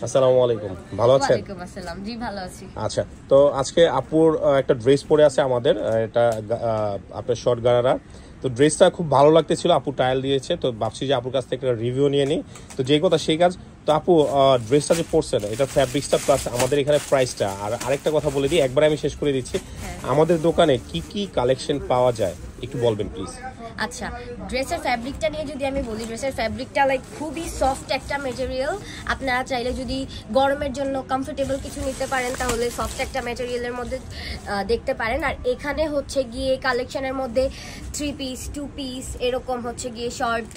আসসালামু আলাইকুম, ভালো আছেন? ওয়ালাইকুম আসসালাম, জি ভালো আছি। আচ্ছা, তো আজকে আপুর একটা ড্রেস পরে আছে আমাদের, এটা আপনার শর্ট গারারা। তো ড্রেসটা খুব ভালো লাগতেছিল, আপু ট্রায়াল দিয়েছে, তো ভাবছি যে আপুর কাছ থেকে একটা রিভিউ নিয়ে নিই। তো যে কথা সেই কাজ। তো আপু, ড্রেসটা যে পরছেন এটা ফ্যাব্রিক্সটা প্লাস আমাদের এখানে প্রাইসটা, আর আরেকটা কথা বলে দিই, একবার আমি শেষ করে দিচ্ছি। আমাদের দোকানে কি কি কালেকশন পাওয়া যায় একটু বলবেন প্লিজ। আচ্ছা, ড্রেসের ফ্যাব্রিকটা নিয়ে যদি আমি বলি, ড্রেসের ফ্যাব্রিকটা লাইক খুবই সফট একটা ম্যাটেরিয়াল। আপনারা চাইলে যদি গরমের জন্য কমফোর্টেবল কিছু নিতে পারেন তাহলে সফট একটা ম্যাটেরিয়ালের মধ্যে দেখতে পারেন। আর এখানে হচ্ছে গিয়ে কালেকশনের মধ্যে 3 পিস 2 পিস এরকম হচ্ছে গিয়ে শর্ট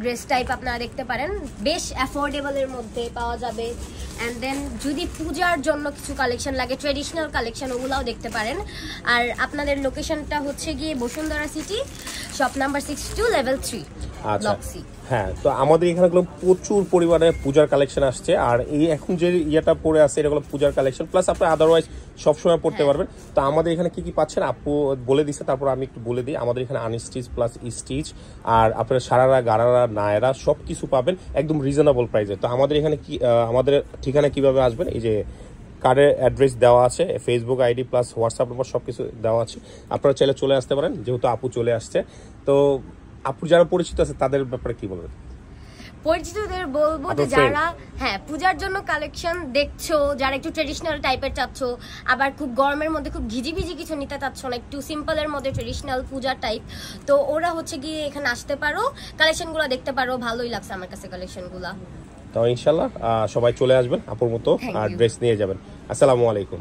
ড্রেস টাইপ আপনারা দেখতে পারেন, বেশ অ্যাফোর্ডেবলের মধ্যে পাওয়া যাবে। অ্যান্ড দেন যদি পূজার জন্য কিছু কালেকশন লাগে, ট্রেডিশনাল কালেকশন, ওগুলাও দেখতে পারেন। আর আপনাদের লোকেশনটা হচ্ছে গিয়ে Bashundhara city, shop number 62 level 3 block C. হ্যাঁ, তো আমাদের এখানে প্রচুর পরিমাণে পূজার কালেকশন আসছে, আর এই এখন যে ইয়েটা পরে আছে এটা হলো পূজার কালেকশন, প্লাস আপনি আদারওয়াইজ সবসময় পড়তে পারবেন। তো আমাদের এখানে কি কি পাচ্ছেন আপু বলে দিচ্ছে, তারপর আমি একটু বলে দিই। আমাদের এখানে আনস্টিচ প্লাস স্টিচ, আর আপনার সারারা, গারারা, নায়রা সব কিছু পাবেন একদম রিজনেবল প্রাইসে। তো আমাদের এখানে কি, আমাদের ঠিকানা কিভাবে আসবেন, এই যে কার্ডের অ্যাড্রেস দেওয়া আছে, Facebook ID plus WhatsApp number সব কিছু দেওয়া আছে, আপনারা চাইলে চলে আসতে পারেন, যেহেতু আপু চলে আসছে। তো আপুর যারা পরিচিত আছে তাদের ব্যাপারে কি বলবেন? পরিচিতদের বলবো যে যারা পূজার জন্য কালেকশন দেখছো, যারা একটু ট্রেডিশনাল টাইপের চাচ্ছ, আবার খুব গরমের মধ্যে খুব ঘিজিবিজি কিছু নিতে চাচ্ছ না, একটু সিম্পলের মধ্যে ট্রেডিশনাল পূজার টাইপ, তো ওরা হচ্ছে গিয়ে এখানে আসতে পারো, কালেকশনগুলো দেখতে পারো। ভালোই লাগছে আমার কাছে কালেকশনগুলো। তো ইনশাল্লাহ সবাই চলে আসবেন আপুর মতো আর ড্রেস নিয়ে যাবেন। আসসালামু আলাইকুম।